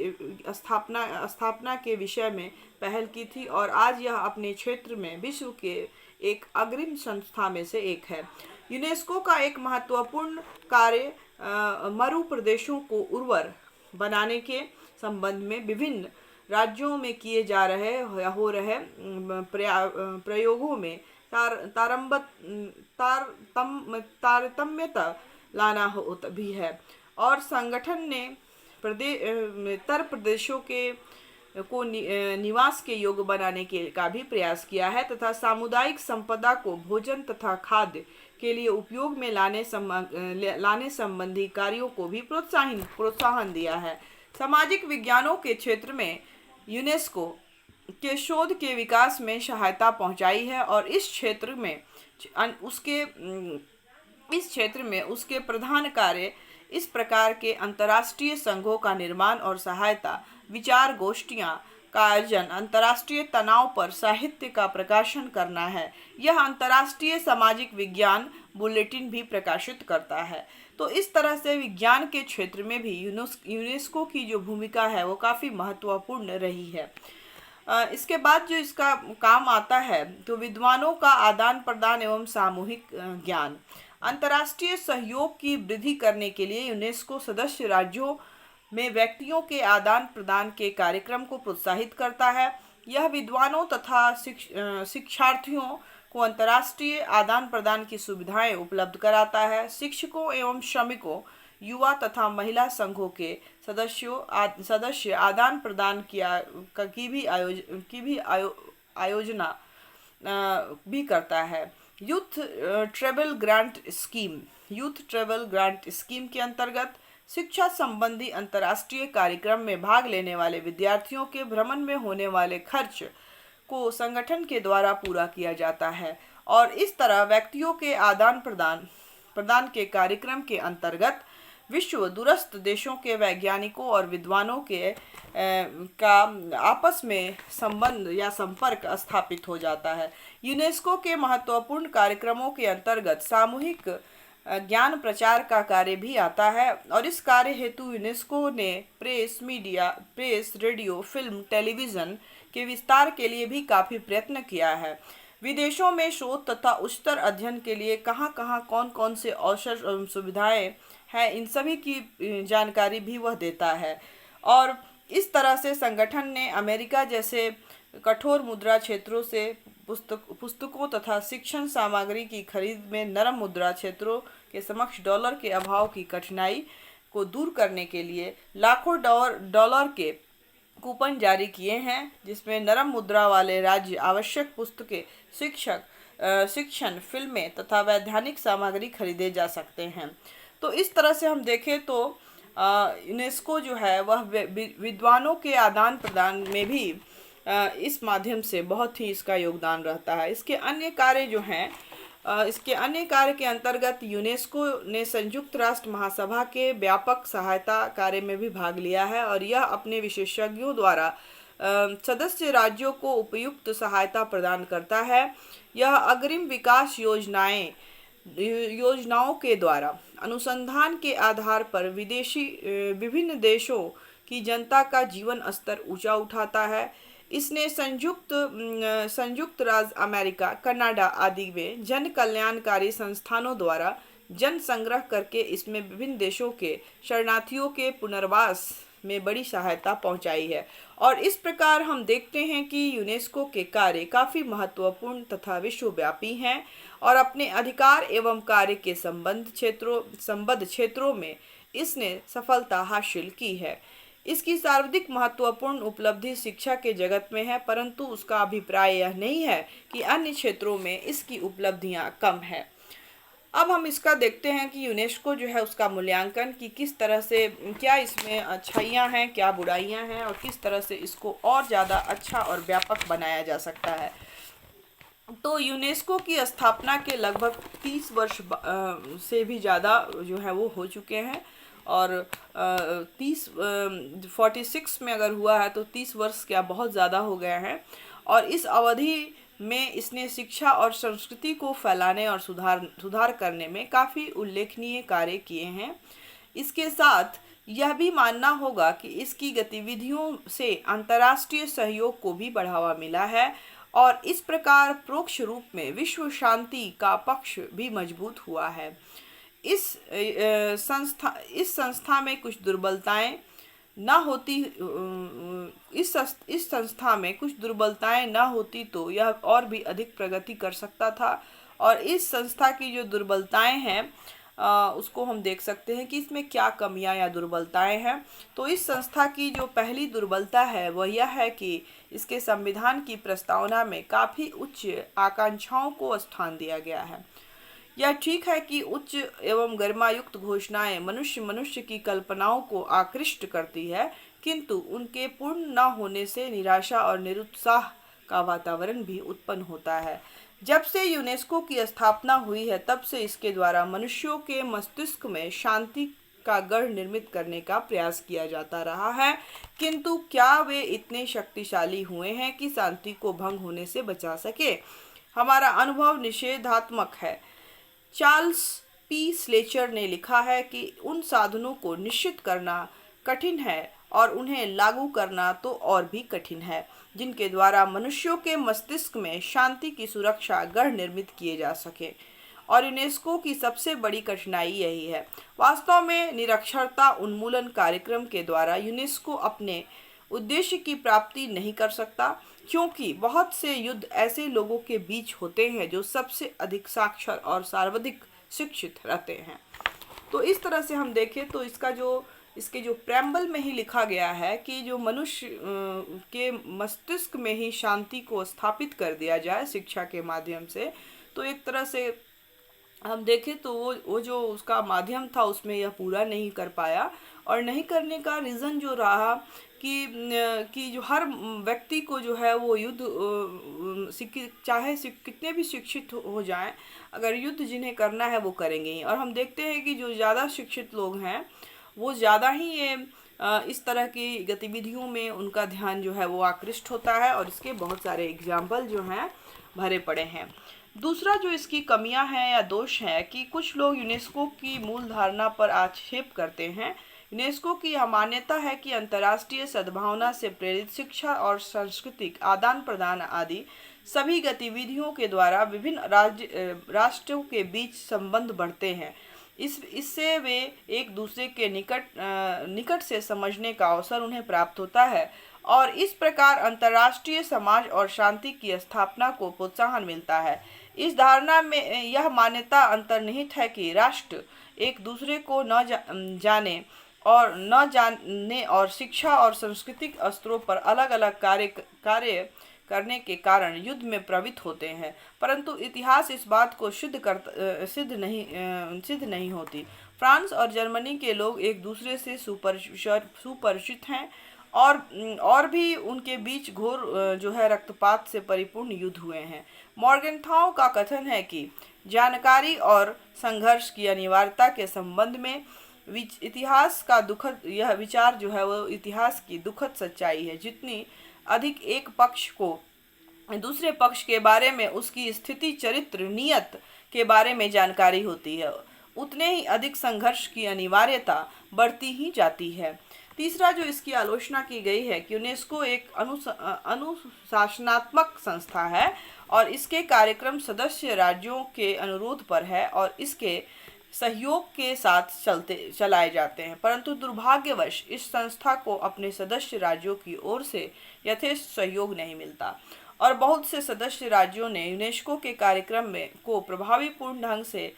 स्थापना के विषय में पहल की थी और आज यह अपने क्षेत्र में विश्व के एक अग्रिम संस्था में से एक है। यूनेस्को का एक महत्वपूर्ण कार्य मरु प्रदेशों को उर्वर बनाने के संबंध में विभिन्न राज्यों में किए जा रहे प्रयोगों में तारतम्यता लाना होता भी है और संगठन ने तर प्रदेशों को निवास के योग्य बनाने का भी प्रयास किया है तथा सामुदायिक संपदा को भोजन तथा खाद्य के लिए उपयोग में लाने संबंधी कार्यों को भी प्रोत्साहन दिया है। सामाजिक विज्ञानों के क्षेत्र में यूनेस्को के शोध के विकास में सहायता पहुंचाई है और इस क्षेत्र में उसके प्रधान कार्य इस प्रकार के अंतर्राष्ट्रीय संघों का निर्माण और सहायता, विचार गोष्ठियां का आयोजन, अंतर्राष्ट्रीय तनाव पर साहित्य का प्रकाशन करना है। यह अंतर्राष्ट्रीय सामाजिक विज्ञान बुलेटिन भी प्रकाशित करता है। तो इस तरह से विज्ञान के क्षेत्र में भी यूनेस्को की जो भूमिका है वो काफ़ी महत्वपूर्ण रही है। इसके बाद जो इसका काम आता है तो विद्वानों का आदान प्रदान एवं सामूहिक ज्ञान। अंतर्राष्ट्रीय सहयोग की वृद्धि करने के लिए यूनेस्को सदस्य राज्यों में व्यक्तियों के आदान प्रदान के कार्यक्रम को प्रोत्साहित करता है। यह विद्वानों तथा शिक्षार्थियों को अंतर्राष्ट्रीय आदान प्रदान की सुविधाएं उपलब्ध कराता है। शिक्षकों एवं श्रमिकों, युवा तथा महिला संघों के सदस्य आदान प्रदान की भी आयोजना भी करता है। यूथ ट्रैवल ग्रांट स्कीम के अंतर्गत शिक्षा संबंधी अंतर्राष्ट्रीय कार्यक्रम में भाग लेने वाले विद्यार्थियों के भ्रमण में होने वाले खर्च को संगठन के द्वारा पूरा किया जाता है और इस तरह व्यक्तियों के आदान प्रदान के कार्यक्रम के अंतर्गत विश्व दूरस्थ देशों के वैज्ञानिकों और विद्वानों का आपस में संबंध या संपर्क स्थापित हो जाता है। यूनेस्को के महत्वपूर्ण कार्यक्रमों के अंतर्गत सामूहिक ज्ञान प्रचार का कार्य भी आता है और इस कार्य हेतु यूनेस्को ने प्रेस, रेडियो, फिल्म, टेलीविज़न के विस्तार के लिए भी काफ़ी प्रयत्न किया है। विदेशों में शोध तथा उच्चतर अध्ययन के लिए कहाँ कौन से अवसर सुविधाएं हैं, इन सभी की जानकारी भी वह देता है। और इस तरह से संगठन ने अमेरिका जैसे कठोर मुद्रा क्षेत्रों से पुस्तकों तथा शिक्षण सामग्री की खरीद में नरम मुद्रा क्षेत्रों के समक्ष डॉलर के अभाव की कठिनाई को दूर करने के लिए लाखों डॉलर के कूपन जारी किए हैं, जिसमें नरम मुद्रा वाले राज्य आवश्यक पुस्तकें, शिक्षण, फिल्में तथा वैधानिक सामग्री खरीदे जा सकते हैं। तो इस तरह से हम देखें तो यूनेस्को जो है वह विद्वानों के आदान प्रदान में भी इस माध्यम से बहुत ही इसका योगदान रहता है। इसके अन्य कार्य जो हैं इसके अन्य कार्य के अंतर्गत यूनेस्को ने संयुक्त राष्ट्र महासभा के व्यापक सहायता कार्य में भी भाग लिया है और यह अपने विशेषज्ञों द्वारा सदस्य राज्यों को उपयुक्त सहायता प्रदान करता है। यह अग्रिम विकास योजनाओं के द्वारा अनुसंधान के आधार पर विभिन्न देशों की जनता का जीवन स्तर ऊंचा उठाता है। इसने संयुक्त राज्य अमेरिका, कनाडा आदि में जन कल्याणकारी संस्थानों द्वारा जन संग्रह करके इसमें विभिन्न देशों के शरणार्थियों के पुनर्वास में बड़ी सहायता पहुंचाई है। और इस प्रकार हम देखते हैं कि यूनेस्को के कार्य काफ़ी महत्वपूर्ण तथा विश्वव्यापी हैं और अपने अधिकार एवं कार्य के संबद्ध क्षेत्रों में इसने सफलता हासिल की है। इसकी सर्वाधिक महत्वपूर्ण उपलब्धि शिक्षा के जगत में है, परंतु उसका अभिप्राय यह नहीं है कि अन्य क्षेत्रों में इसकी उपलब्धियां कम है। अब हम इसका देखते हैं कि यूनेस्को जो है उसका मूल्यांकन कि किस तरह से, क्या इसमें अच्छाइयाँ हैं, क्या बुराइयाँ हैं और किस तरह से इसको और ज़्यादा अच्छा और व्यापक बनाया जा सकता है। तो यूनेस्को की स्थापना के लगभग 30 वर्ष से भी ज़्यादा जो है वो हो चुके हैं और 46 में अगर हुआ है तो 30 वर्ष क्या बहुत ज़्यादा हो गया है। और इस अवधि में इसने शिक्षा और संस्कृति को फैलाने और सुधार करने में काफ़ी उल्लेखनीय कार्य किए हैं। इसके साथ यह भी मानना होगा कि इसकी गतिविधियों से अंतर्राष्ट्रीय सहयोग को भी बढ़ावा मिला है और इस प्रकार परोक्ष रूप में विश्व शांति का पक्ष भी मजबूत हुआ है। इस संस्था में कुछ दुर्बलताएं ना होती इस संस्था में कुछ दुर्बलताएं ना होती तो यह और भी अधिक प्रगति कर सकता था। और इस संस्था की जो दुर्बलताएं हैं उसको हम देख सकते हैं कि इसमें क्या कमियां या दुर्बलताएं हैं। तो इस संस्था की जो पहली दुर्बलता है वह यह है कि इसके संविधान की प्रस्तावना में काफ़ी उच्च आकांक्षाओं को स्थान दिया गया है। यह ठीक है कि उच्च एवं गरिमायुक्त घोषणाएं मनुष्य की कल्पनाओं को आकृष्ट करती है, किंतु उनके पूर्ण न होने से निराशा और निरुत्साह का वातावरण भी उत्पन्न होता है। जब से यूनेस्को की स्थापना हुई है तब से इसके द्वारा मनुष्यों के मस्तिष्क में शांति का गढ़ निर्मित करने का प्रयास किया जाता रहा है, किंतु क्या वे इतने शक्तिशाली हुए हैं कि शांति को भंग होने से बचा सके? हमारा अनुभव निषेधात्मक है। चार्ल्स पी स्लेचर ने लिखा है कि उन साधनों को निश्चित करना कठिन है और उन्हें लागू करना तो और भी कठिन है, जिनके द्वारा मनुष्यों के मस्तिष्क में शांति की सुरक्षा गढ़ निर्मित किए जा सके। और यूनेस्को की सबसे बड़ी कठिनाई यही है। वास्तव में निरक्षरता उन्मूलन कार्यक्रम के द्वारा यूनेस्को अपने उद्देश्य की प्राप्ति नहीं कर सकता, क्योंकि बहुत से युद्ध ऐसे लोगों के बीच होते हैं जो सबसे अधिक साक्षर और सर्वाधिक शिक्षित रहते हैं। तो इस तरह से हम देखें तो इसके जो प्रेम्बल में ही लिखा गया है कि जो मनुष्य के मस्तिष्क में ही शांति को स्थापित कर दिया जाए शिक्षा के माध्यम से। तो एक तरह से हम देखें तो वो जो उसका माध्यम था उसमें यह पूरा नहीं कर पाया। और नहीं करने का रीज़न जो रहा कि जो हर व्यक्ति को जो है वो युद्ध कितने भी शिक्षित हो जाएं, अगर युद्ध जिन्हें करना है वो करेंगे ही। और हम देखते हैं कि जो ज़्यादा शिक्षित लोग हैं वो ज़्यादा ही ये इस तरह की गतिविधियों में उनका ध्यान जो है वो आकृष्ट होता है और इसके बहुत सारे एग्जाम्पल जो हैं भरे पड़े हैं। दूसरा जो इसकी कमियां हैं या दोष है कि कुछ लोग यूनेस्को की मूल धारणा पर आक्षेप करते हैं। यूनेस्को की यह मान्यता है कि अंतर्राष्ट्रीय सद्भावना से प्रेरित शिक्षा और सांस्कृतिक आदान प्रदान आदि सभी गतिविधियों के द्वारा विभिन्न राष्ट्रों के बीच संबंध बढ़ते हैं। इससे वे एक दूसरे के निकट से समझने का अवसर उन्हें प्राप्त होता है और इस प्रकार अंतर्राष्ट्रीय समाज और शांति की स्थापना को प्रोत्साहन मिलता है। इस धारणा में यह मान्यता अंतर्निहित है कि राष्ट्र एक दूसरे को न जाने और शिक्षा और सांस्कृतिक स्तरों पर अलग अलग कार्य करने के कारण युद्ध में प्रवृत्त होते हैं, परंतु इतिहास इस बात को सिद्ध नहीं होती। फ्रांस और जर्मनी के लोग एक दूसरे से सुपरिचित हैं और भी उनके बीच घोर जो है रक्तपात से परिपूर्ण युद्ध हुए हैं। मॉर्गनथाउ का कथन है कि जानकारी और संघर्ष की अनिवार्यता के संबंध में इतिहास का दुखद यह विचार जो है वो इतिहास की दुखद सच्चाई है। जितनी अधिक एक पक्ष को दूसरे पक्ष के बारे में उसकी स्थिति, चरित्र, नियत के बारे में जानकारी होती है, उतने ही अधिक संघर्ष की अनिवार्यता बढ़ती ही जाती है। तीसरा जो इसकी आलोचना की गई है कि यूनेस्को एक अनुशासनात्मक संस्था है और इसके कार्यक्रम सदस्य राज्यों के अनुरोध पर है और इसके सहयोग के साथ चलाए जाते हैं, परंतु दुर्भाग्यवश इस संस्था को अपने सदस्य राज्यों की ओर से यथेष्ट सहयोग नहीं मिलता और बहुत से सदस्य राज्यों ने यूनेस्को के कार्यक्रम में को प्रभावीपूर्ण ढंग से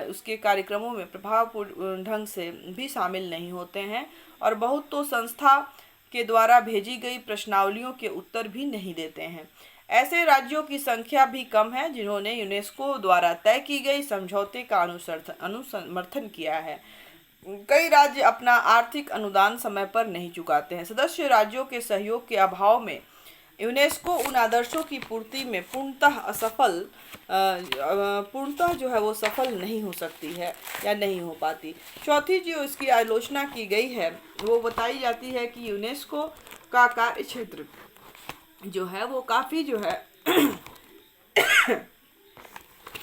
उसके कार्यक्रमों में प्रभावपूर्ण ढंग से भी शामिल नहीं होते हैं और बहुत तो संस्था के द्वारा भेजी गई प्रश्नावलियों के उत्तर भी नहीं देते हैं। ऐसे राज्यों की संख्या भी कम है जिन्होंने यूनेस्को द्वारा तय की गई समझौते का अनुसमर्थन किया है। कई राज्य अपना आर्थिक अनुदान समय पर नहीं चुकाते हैं। सदस्य राज्यों के सहयोग के अभाव में यूनेस्को उन आदर्शों की पूर्ति में पूर्णतः जो है वो सफल नहीं हो सकती है या नहीं हो पाती। चौथी जो इसकी आलोचना की गई है वो बताई जाती है कि यूनेस्को का कार्य क्षेत्र जो है वो काफ़ी जो है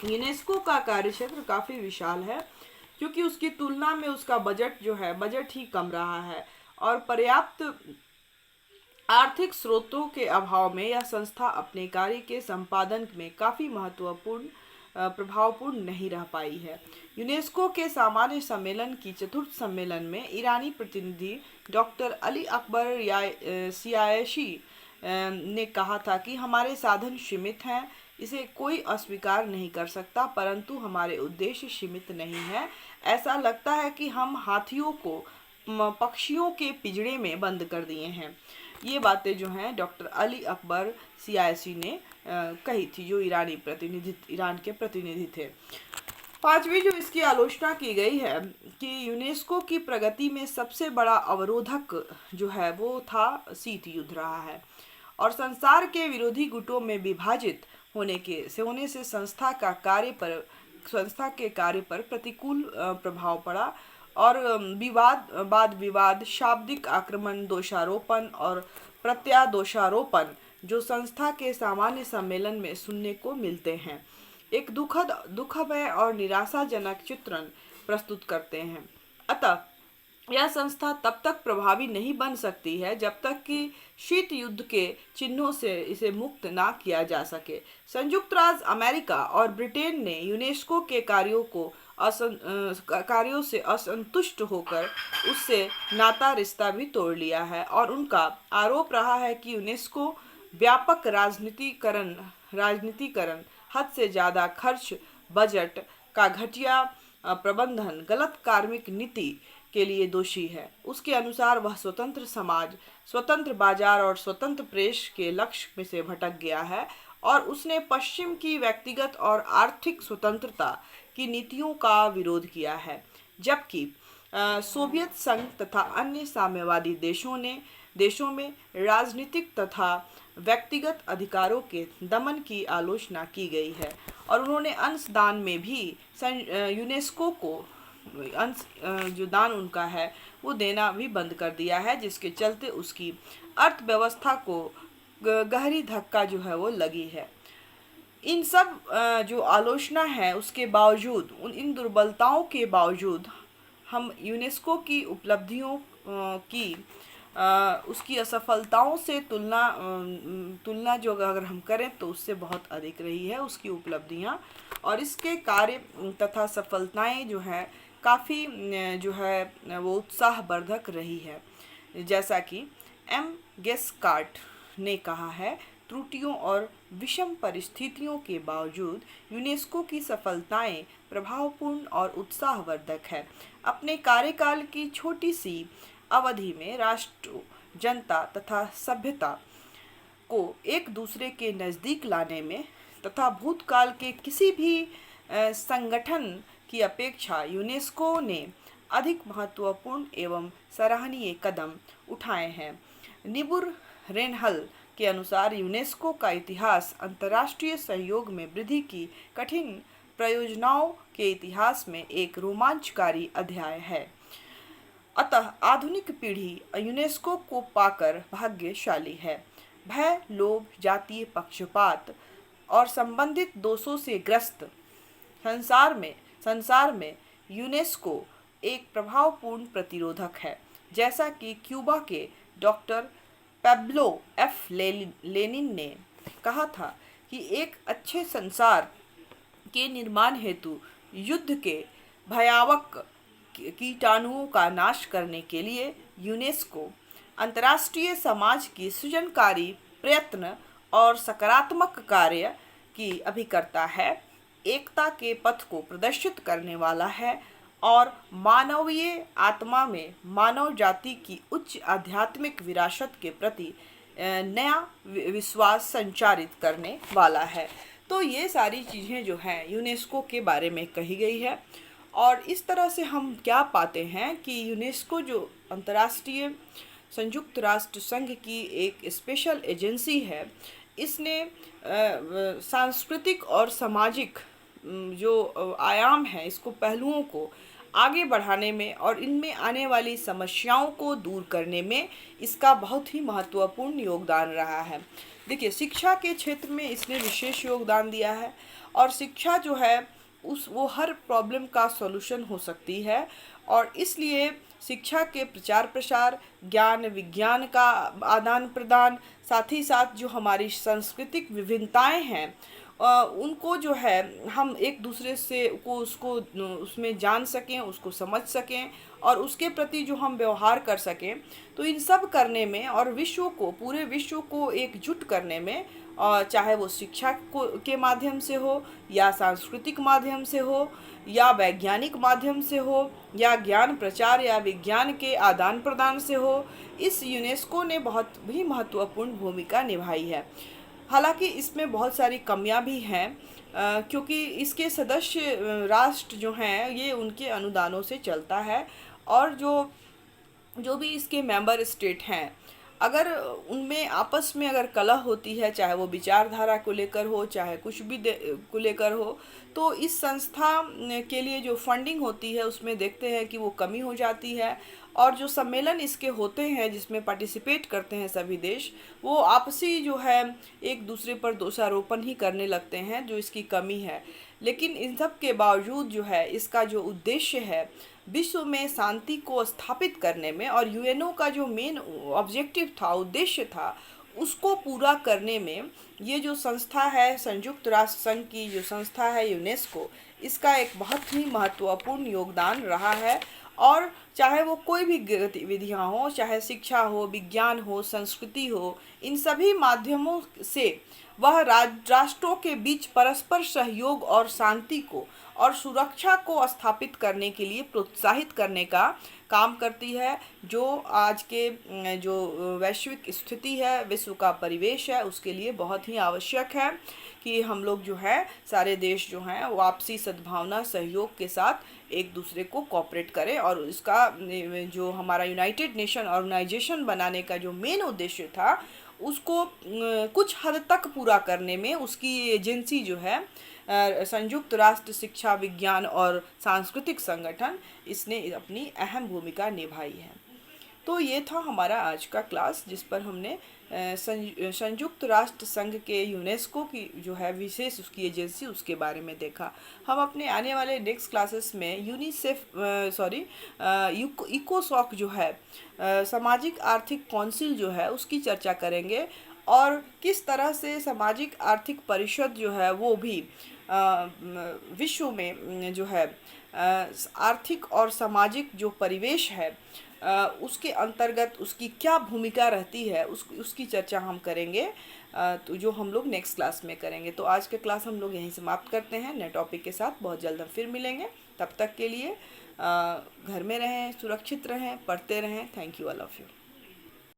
यूनेस्को का कार्य क्षेत्र काफ़ी विशाल है, क्योंकि उसकी तुलना में उसका बजट जो है बजट ही कम रहा है और पर्याप्त आर्थिक स्रोतों के अभाव में यह संस्था अपने कार्य के संपादन में काफ़ी प्रभावपूर्ण नहीं रह पाई है। यूनेस्को के सामान्य सम्मेलन की चतुर्थ सम्मेलन में ईरानी प्रतिनिधि डॉक्टर अली अकबर सियाशी ने कहा था कि हमारे साधन सीमित हैं, इसे कोई अस्वीकार नहीं कर सकता, परंतु हमारे उद्देश्य सीमित नहीं है। ऐसा लगता है कि हम हाथियों को पक्षियों के पिंजरे में बंद कर दिए हैं। ये बातें जो हैं डॉक्टर अली अकबर सियासी ने कही थी, जो ईरान के प्रतिनिधि थे। पांचवी जो इसकी आलोचना की गई है कि यूनेस्को की प्रगति में सबसे बड़ा अवरोधक जो है वो था शीत युद्ध रहा है और संसार के विरोधी गुटों में विभाजित होने से संस्था के कार्य पर प्रतिकूल प्रभाव पड़ा और वाद विवाद, शाब्दिक आक्रमण, दोषारोपण और प्रत्यादोषारोपण जो संस्था के सामान्य सम्मेलन में सुनने को मिलते हैं, एक दुखमय और निराशाजनक चित्रण प्रस्तुत करते हैं। अतः यह संस्था तब तक प्रभावी नहीं बन सकती है जब तक कि शीत युद्ध के चिन्हों से इसे मुक्त ना किया जा सके। संयुक्त राज्य अमेरिका और ब्रिटेन ने यूनेस्को के कार्यों से असंतुष्ट होकर उससे नाता रिश्ता भी तोड़ लिया है और उनका आरोप रहा है कि यूनेस्को व्यापक राजनीतिकरण, हद से ज़्यादा खर्च, बजट का घटिया प्रबंधन, गलत कार्मिक नीति के लिए दोषी है। उसके अनुसार वह स्वतंत्र समाज, स्वतंत्र बाजार और स्वतंत्र प्रेस के लक्ष्य में से भटक गया है और उसने पश्चिम की व्यक्तिगत और आर्थिक स्वतंत्रता की नीतियों का विरोध किया है, जबकि सोवियत संघ तथा अन्य साम्यवादी देशों में राजनीतिक तथा व्यक्तिगत अधिकारों के दमन की आलोचना की गई है और उन्होंने अंशदान में भी यूनेस्को को जो दान उनका है वो देना भी बंद कर दिया है, जिसके चलते उसकी अर्थव्यवस्था को गहरी धक्का जो है वो लगी है। इन सब जो आलोचना है उसके बावजूद, इन दुर्बलताओं के बावजूद हम यूनेस्को की उपलब्धियों की उसकी असफलताओं से तुलना जो अगर हम करें तो उससे बहुत अधिक रही है उसकी उपलब्धियां और इसके कार्य तथा सफलताएं जो है काफ़ी जो है वो उत्साहवर्धक रही है। जैसा कि एम गेस्कार्ट ने कहा है, त्रुटियों और विषम परिस्थितियों के बावजूद यूनेस्को की सफलताएं प्रभावपूर्ण और उत्साहवर्धक है। अपने कार्यकाल की छोटी सी अवधि में राष्ट्र, जनता तथा सभ्यता को एक दूसरे के नज़दीक लाने में तथा भूतकाल के किसी भी संगठन की अपेक्षा यूनेस्को ने अधिक महत्वपूर्ण एवं सराहनीय कदम उठाए हैं। निबुर रेनहल के अनुसार यूनेस्को का इतिहास अंतर्राष्ट्रीय सहयोग में वृद्धि की कठिन प्रयोजनाओं के इतिहास में एक रोमांचकारी अध्याय है। अतः आधुनिक पीढ़ी यूनेस्को को पाकर भाग्यशाली है। भय, लोभ, जातीय पक्षपात और संबंधित दोषों से ग्रस्त संसार में यूनेस्को एक प्रभावपूर्ण प्रतिरोधक है। जैसा कि क्यूबा के डॉक्टर पेब्लो एफ लेनिन ने कहा था कि एक अच्छे संसार के निर्माण हेतु युद्ध के भयावह कीटाणुओं का नाश करने के लिए यूनेस्को अंतर्राष्ट्रीय समाज की सृजनकारी प्रयत्न और सकारात्मक कार्य की अभिकर्ता है, एकता के पथ को प्रदर्शित करने वाला है और मानवीय आत्मा में मानव जाति की उच्च आध्यात्मिक विरासत के प्रति नया विश्वास संचारित करने वाला है। तो ये सारी चीज़ें जो हैं यूनेस्को के बारे में कही गई है। और इस तरह से हम क्या पाते हैं कि यूनेस्को जो अंतर्राष्ट्रीय संयुक्त राष्ट्र संघ की एक स्पेशल एजेंसी है, इसने सांस्कृतिक और सामाजिक जो आयाम है, इसको पहलुओं को आगे बढ़ाने में और इनमें आने वाली समस्याओं को दूर करने में इसका बहुत ही महत्वपूर्ण योगदान रहा है। देखिए, शिक्षा के क्षेत्र में इसने विशेष योगदान दिया है और शिक्षा जो है वो हर प्रॉब्लम का सॉल्यूशन हो सकती है और इसलिए शिक्षा के प्रचार प्रसार, ज्ञान विज्ञान का आदान प्रदान, साथ ही साथ जो हमारी सांस्कृतिक विभिन्नताएं हैं उनको जो है हम एक दूसरे से उसको उसमें जान सकें, उसको समझ सकें और उसके प्रति जो हम व्यवहार कर सकें, तो इन सब करने में और पूरे विश्व को एकजुट करने में, चाहे वो शिक्षा के माध्यम से हो या सांस्कृतिक माध्यम से हो या वैज्ञानिक माध्यम से हो या ज्ञान प्रचार या विज्ञान के आदान प्रदान से हो, इस यूनेस्को ने बहुत ही महत्वपूर्ण भूमिका निभाई है। हालांकि इसमें बहुत सारी कमियां भी हैं, क्योंकि इसके सदस्य राष्ट्र जो हैं ये उनके अनुदानों से चलता है और जो भी इसके मेंबर स्टेट हैं, अगर उनमें आपस में अगर कलह होती है, चाहे वो विचारधारा को लेकर हो, चाहे कुछ भी को लेकर हो, तो इस संस्था के लिए जो फंडिंग होती है उसमें देखते हैं कि वो कमी हो जाती है और जो सम्मेलन इसके होते हैं जिसमें पार्टिसिपेट करते हैं सभी देश, वो आपसी जो है एक दूसरे पर दोषारोपण ही करने लगते हैं, जो इसकी कमी है। लेकिन इन सब के बावजूद जो है इसका जो उद्देश्य है विश्व में शांति को स्थापित करने में और यूएनओ का जो मेन ऑब्जेक्टिव था, उद्देश्य था, उसको पूरा करने में ये जो संस्था है, संयुक्त राष्ट्र संघ की जो संस्था है यूनेस्को, इसका एक बहुत ही महत्वपूर्ण योगदान रहा है। और चाहे वो कोई भी गतिविधियाँ हो, चाहे शिक्षा हो, विज्ञान हो, संस्कृति हो, इन सभी माध्यमों से वह राष्ट्रों के बीच परस्पर सहयोग और शांति को और सुरक्षा को स्थापित करने के लिए प्रोत्साहित करने का काम करती है। जो आज के जो वैश्विक स्थिति है, विश्व का परिवेश है, उसके लिए बहुत ही आवश्यक है कि हम लोग जो है सारे देश जो हैं वो आपसी सद्भावना सहयोग के साथ एक दूसरे को कोऑपरेट करें और इसका जो हमारा यूनाइटेड नेशन ऑर्गेनाइजेशन बनाने का जो मेन उद्देश्य था उसको कुछ हद तक पूरा करने में उसकी एजेंसी जो है संयुक्त राष्ट्र शिक्षा विज्ञान और सांस्कृतिक संगठन, इसने अपनी अहम भूमिका निभाई है। तो ये था हमारा आज का क्लास, जिस पर हमने संयुक्त राष्ट्र संघ के यूनेस्को की जो है विशेष उसकी एजेंसी, उसके बारे में देखा। हम अपने आने वाले नेक्स्ट क्लासेस में इकोसॉक जो है सामाजिक आर्थिक काउंसिल जो है उसकी चर्चा करेंगे और किस तरह से सामाजिक आर्थिक परिषद जो है वो भी विश्व में जो है आर्थिक और सामाजिक जो परिवेश है उसके अंतर्गत उसकी क्या भूमिका रहती है उसकी चर्चा हम करेंगे, तो जो हम लोग नेक्स्ट क्लास में करेंगे। तो आज के क्लास हम लोग यहीं समाप्त करते हैं। नए टॉपिक के साथ बहुत जल्द हम फिर मिलेंगे। तब तक के लिए घर में रहें, सुरक्षित रहें, पढ़ते रहें। Thank you all of you.